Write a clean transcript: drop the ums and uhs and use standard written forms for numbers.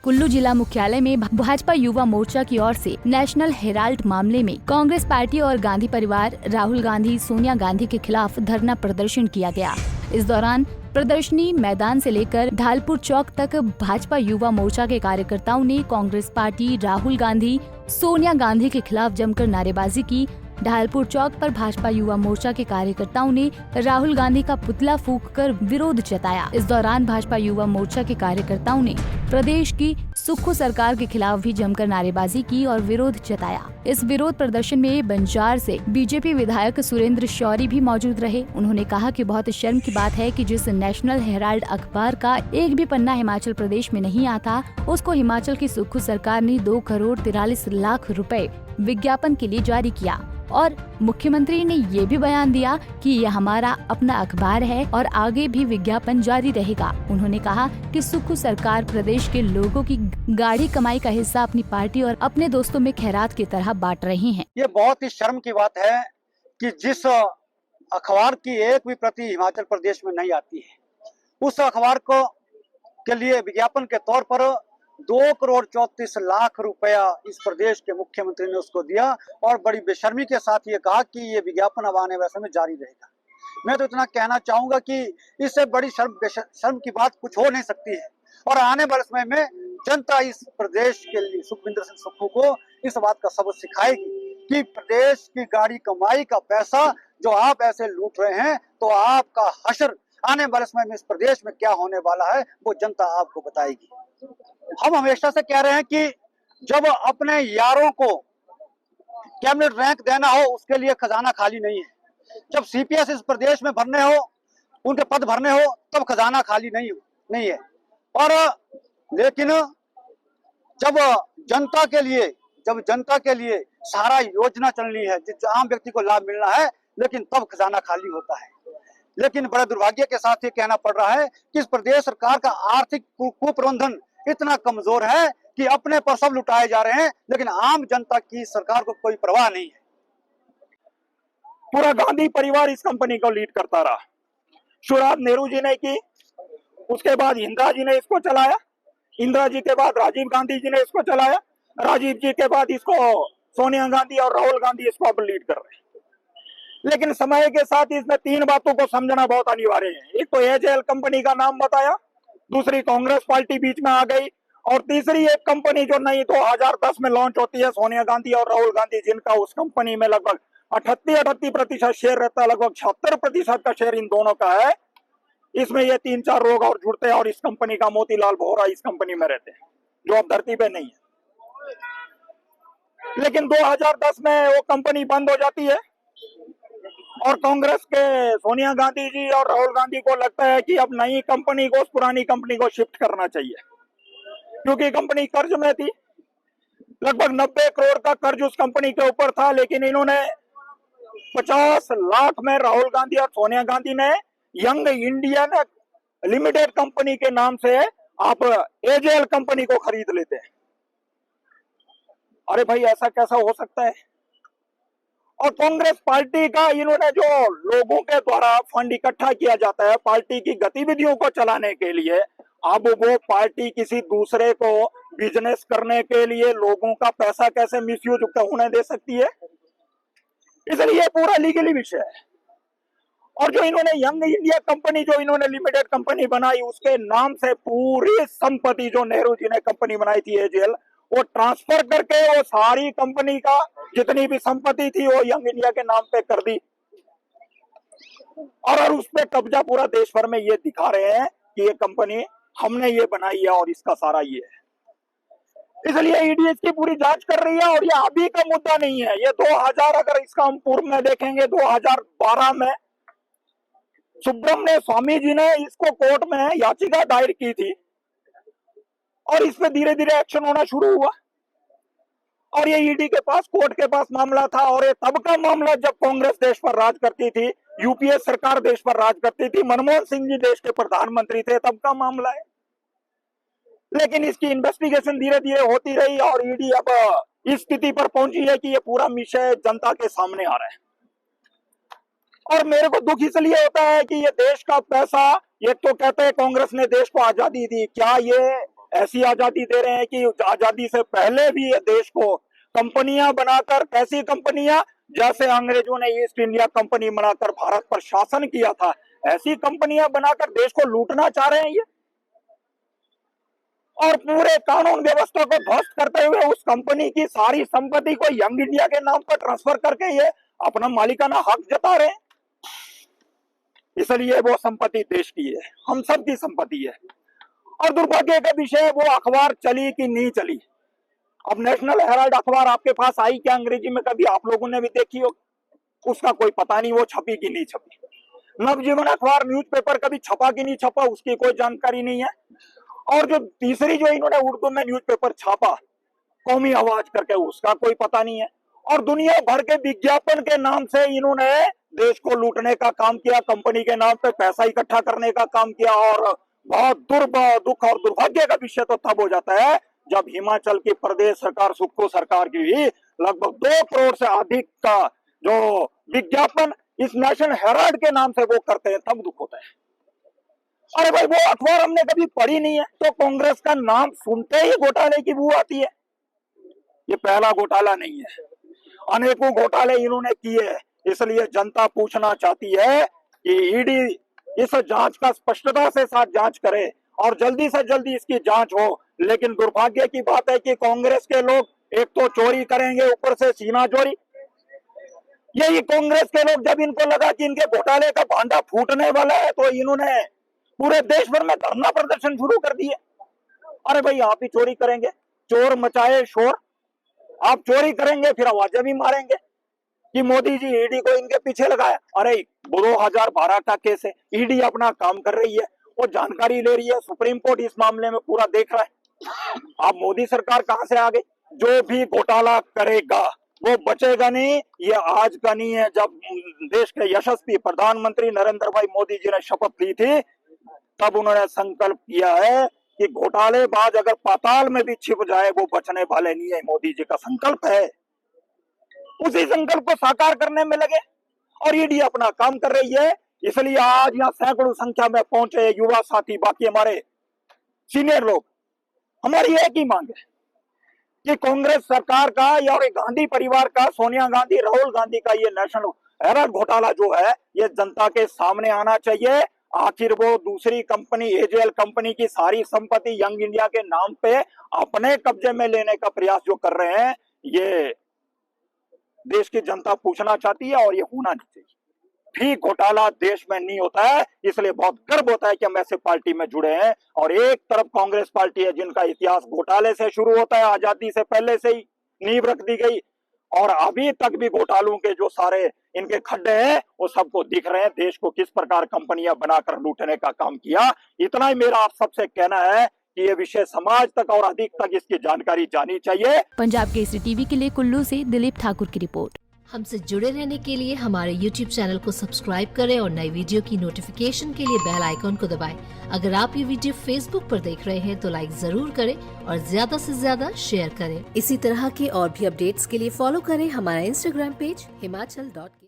कुल्लू जिला मुख्यालय में भाजपा युवा मोर्चा की ओर से नेशनल हेराल्ड मामले में कांग्रेस पार्टी और गांधी परिवार, राहुल गांधी, सोनिया गांधी के खिलाफ धरना प्रदर्शन किया गया। इस दौरान प्रदर्शनी मैदान से लेकर ढालपुर चौक तक भाजपा युवा मोर्चा के कार्यकर्ताओं ने कांग्रेस पार्टी, राहुल गांधी, सोनिया गांधी के खिलाफ जमकर नारेबाजी की। ढालपुर चौक पर भाजपा युवा मोर्चा के कार्यकर्ताओं ने राहुल गांधी का पुतला फूंककर विरोध जताया। इस दौरान भाजपा युवा मोर्चा के कार्यकर्ताओं ने प्रदेश की सुक्खू सरकार के खिलाफ भी जमकर नारेबाजी की और विरोध जताया। इस विरोध प्रदर्शन में बंजार से बीजेपी विधायक सुरेंद्र शौरी भी मौजूद रहे। उन्होंने कहा कि बहुत शर्म की बात है कि जिस नेशनल हेराल्ड अखबार का एक भी पन्ना हिमाचल प्रदेश में नहीं आता, उसको हिमाचल की सुक्खू सरकार ने 2 करोड़ 43 लाख रुपए विज्ञापन के लिए जारी किया। और मुख्यमंत्री ने ये भी बयान दिया कि यह हमारा अपना अखबार है और आगे भी विज्ञापन जारी रहेगा। उन्होंने कहा कि सुक्खू सरकार प्रदेश के लोगों की गाढ़ी कमाई का हिस्सा अपनी पार्टी और अपने दोस्तों में खैरात की तरह बांट रही हैं। ये बहुत ही शर्म की बात है कि जिस अखबार की एक भी प्रति हिमाचल प्रदेश में नहीं आती है, उस अखबार को के लिए विज्ञापन के तौर पर 2 करोड़ 34 लाख रुपया इस प्रदेश के मुख्यमंत्री ने उसको दिया और बड़ी बेशर्मी के साथ ये कहा कि ये विज्ञापन अब आने वाले समय में जारी रहेगा। मैं तो इतना कहना चाहूंगा कि इससे बड़ी शर्म की बात कुछ हो नहीं सकती है और आने वाले समय में जनता इस प्रदेश के लिए सुखविंदर सिंह सुक्खू को इस बात का सबक सिखाएगी कि प्रदेश की गाड़ी कमाई का पैसा जो आप ऐसे लूट रहे हैं, तो आपका हश्र आने वाले समय में इस प्रदेश में क्या होने वाला है वो जनता आपको बताएगी। हम हमेशा से कह रहे हैं कि जब अपने यारों को कैबिनेट रैंक देना हो, उसके लिए खजाना खाली नहीं है। जब सीपीएस इस प्रदेश में भरने हो, उनके पद भरने हो, तब खजाना खाली नहीं है। और लेकिन जब जनता के लिए सारा योजना चलनी है, जिस आम व्यक्ति को लाभ मिलना है, लेकिन तब खजाना खाली होता है। लेकिन बड़े दुर्भाग्य के साथ ये कहना पड़ रहा है कि इस प्रदेश सरकार का आर्थिक कुप्रबंधन इतना कमजोर है कि अपने पर सब लुटाए जा रहे हैं, लेकिन आम जनता की सरकार को कोई परवाह नहीं है। पूरा गांधी परिवार इस कंपनी को लीड करता रहा। शुरुआत नेहरू जी ने की, उसके बाद इंदिरा जी ने इसको चलाया, इंदिरा जी के बाद राजीव गांधी जी ने इसको चलाया, राजीव जी के बाद इसको सोनिया गांधी और राहुल गांधी इसको अब लीड कर रहे हैं। लेकिन समय के साथ इसमें 3 बातों को समझना बहुत अनिवार्य है। एक तो एजेएल कंपनी का नाम बताया, दूसरी कांग्रेस पार्टी बीच में आ गई, और तीसरी एक कंपनी जो नई 2010 में लॉन्च होती है, सोनिया गांधी और राहुल गांधी, जिनका उस कंपनी में लगभग 38% शेयर रहता है, लगभग 76% का शेयर इन दोनों का है। इसमें ये 3-4 लोग और जुड़ते हैं और इस कंपनी का मोतीलाल वोहरा इस कंपनी में रहते हैं, जो अब धरती पे नहीं है। लेकिन 2010 में वो कंपनी बंद हो जाती है और कांग्रेस के सोनिया गांधी जी और राहुल गांधी को लगता है कि अब नई कंपनी को उस पुरानी कंपनी को शिफ्ट करना चाहिए, क्योंकि कंपनी कर्ज में थी। लगभग 90 करोड़ का कर्ज उस कंपनी के ऊपर था, लेकिन इन्होंने 50 लाख में राहुल गांधी और सोनिया गांधी ने यंग इंडियन लिमिटेड कंपनी के नाम से आप एजेएल कंपनी को खरीद लेते हैं। अरे भाई, ऐसा कैसा हो सकता है? और कांग्रेस पार्टी का इन्होंने जो लोगों के द्वारा फंड इकट्ठा किया जाता है पार्टी की गतिविधियों को चलाने के लिए, अब वो पार्टी किसी दूसरे को बिजनेस करने के लिए लोगों का पैसा कैसे मिसयूज होने दे सकती है? इसलिए पूरा लीगली विषय है। और जो इन्होंने यंग इंडिया कंपनी जो इन्होंने लिमिटेड कंपनी बनाई, उसके नाम से पूरी संपत्ति जो नेहरू जी ने कंपनी बनाई थी एजेएल, वो ट्रांसफर करके वो सारी कंपनी का जितनी भी संपत्ति थी वो यंग इंडिया के नाम पे कर दी और उस पे कब्जा पूरा देश भर में ये दिखा रहे हैं कि ये कंपनी हमने ये बनाई है और इसका सारा ये है। इसलिए ईडी इसकी पूरी जांच कर रही है और ये अभी का मुद्दा नहीं है। ये 2000 अगर इसका हम पूर्व में देखेंगे, 2012 में सुब्रमण्य स्वामी जी ने इसको कोर्ट में याचिका दायर की थी और इस पे धीरे धीरे एक्शन होना शुरू हुआ और ये ईडी के पास, कोर्ट के पास मामला था। और ये तब का मामला जब कांग्रेस देश पर राज करती थी, यूपीए सरकार देश पर राज करती थी, मनमोहन सिंह जी देश के प्रधानमंत्री थे, तब का मामला है। लेकिन इसकी इन्वेस्टिगेशन धीरे धीरे होती रही और ईडी अब इस स्थिति पर पहुंची है कि ये पूरा विषय जनता के सामने आ रहा है। और मेरे को दुख इसलिए होता है कि ये देश का पैसा, एक तो कहते हैं कांग्रेस ने देश को आजादी दी, क्या ये ऐसी आजादी दे रहे हैं कि आजादी से पहले भी ये देश को कंपनियां बनाकर, कैसी कंपनियां, जैसे अंग्रेजों ने ईस्ट इंडिया कंपनी बनाकर भारत पर शासन किया था, ऐसी कंपनियां बनाकर देश को लूटना चाह रहे हैं ये। और पूरे कानून व्यवस्था को ध्वस्त करते हुए उस कंपनी की सारी संपत्ति को यंग इंडिया के नाम पर ट्रांसफर करके ये अपना मालिकाना हक जता रहे हैं। इसलिए वो संपत्ति देश की है, हम सब की संपत्ति है। और दुर्भाग्य का विषय, वो अखबार चली कि नहीं चली। अब नेशनल हेराल्ड अखबार आपके पास आई क्या अंग्रेजी में, कभी आप लोगों ने भी देखी हो? उसका कोई पता नहीं वो छपी कि नहीं छपी। नवजीवन अखबार न्यूज़पेपर कभी छपा कि नहीं छपा, उसकी कोई जानकारी नहीं है। और जो तीसरी जो इन्होंने उर्दू में न्यूज़पेपर छापा कौमी आवाज करके, उसका कोई पता नहीं है। और दुनिया भर के विज्ञापन के नाम से इन्होंने देश को लूटने का काम किया, कंपनी के नाम पे पैसा इकट्ठा करने का काम किया। और बहुत दुख और दुर्भाग्य का विषय तो तब हो जाता है जब हिमाचल की प्रदेश सरकार, सुक्खू सरकार की भी लगभग 2 करोड़ से अधिक का जो विज्ञापन इस नेशनल हेराल्ड के नाम से वो करते हैं, तब दुख होता है। अरे भाई, वो अखबार हमने कभी पढ़ी नहीं है, तो कांग्रेस का नाम सुनते ही घोटाले की बू आती है। ये पहला घोटाला नहीं है, अनेकों घोटाले इन्होंने किए। इसलिए जनता पूछना चाहती है कि ईडी इस जांच का स्पष्टता से साथ जांच करे और जल्दी से जल्दी इसकी जांच हो। लेकिन दुर्भाग्य की बात है कि कांग्रेस के लोग एक तो चोरी करेंगे, ऊपर से सीना चोरी। यही कांग्रेस के लोग, जब इनको लगा कि इनके घोटाले का भांडा फूटने वाला है, तो इन्होंने पूरे देश भर में धरना प्रदर्शन शुरू कर दिए। अरे भाई, आप ही चोरी करेंगे, चोर मचाए शोर, आप चोरी करेंगे फिर आवाजें भी मारेंगे कि मोदी जी ईडी को इनके पीछे लगाया। अरे 2012 का केस है, ईडी अपना काम कर रही है, वो जानकारी ले रही है, सुप्रीम कोर्ट इस मामले में पूरा देख रहा है। अब मोदी सरकार कहां से आ गई? जो भी घोटाला करेगा वो बचेगा नहीं। ये आज का नहीं है, जब देश के यशस्वी प्रधानमंत्री नरेंद्र भाई मोदी जी ने शपथ ली थी, तब उन्होंने संकल्प किया है कि घोटालेबाज अगर पाताल में भी छिप जाए वो बचने वाले नहीं है। मोदी जी का संकल्प है, उसी संकल्प को साकार करने में लगे और ईडी अपना काम कर रही है। इसलिए आज यहाँ सैकड़ों संख्या में पहुंचे युवा साथी, बाकी हमारे सीनियर लोग। हमारी एक ही मांग है कि कांग्रेस सरकार का या गांधी परिवार का, सोनिया गांधी, राहुल गांधी का ये नेशनल हेराल्ड घोटाला जो है, ये जनता के सामने आना चाहिए। आखिर वो दूसरी कंपनी, एजेएल कंपनी की सारी संपत्ति यंग इंडिया के नाम पे अपने कब्जे में लेने का प्रयास जो कर रहे हैं, ये देश की जनता पूछना चाहती है और ये होना नहीं चाहिए। भी घोटाला देश में नहीं होता है, इसलिए बहुत गर्व होता है कि हम ऐसे पार्टी में जुड़े हैं। और एक तरफ कांग्रेस पार्टी है जिनका इतिहास घोटाले से शुरू होता है, आजादी से पहले से ही नींव रख दी गई, और अभी तक भी घोटालों के जो सारे इनके खड्डे हैं वो सबको दिख रहे हैं। देश को किस प्रकार कंपनियां बनाकर लूटने का काम किया। इतना ही मेरा आप सबसे कहना है कि ये विषय समाज तक और अधिक तक इसकी जानकारी जानी चाहिए। पंजाब केसरी टीवी के लिए कुल्लू से दिलीप ठाकुर की रिपोर्ट। हमसे जुड़े रहने के लिए हमारे YouTube चैनल को सब्सक्राइब करें और नई वीडियो की नोटिफिकेशन के लिए बेल आइकॉन को दबाएं। अगर आप ये वीडियो Facebook पर देख रहे हैं तो लाइक जरूर करें और ज्यादा से ज्यादा शेयर करें। इसी तरह के और भी अपडेट्स के लिए फॉलो करें हमारा Instagram पेज himachal.ke।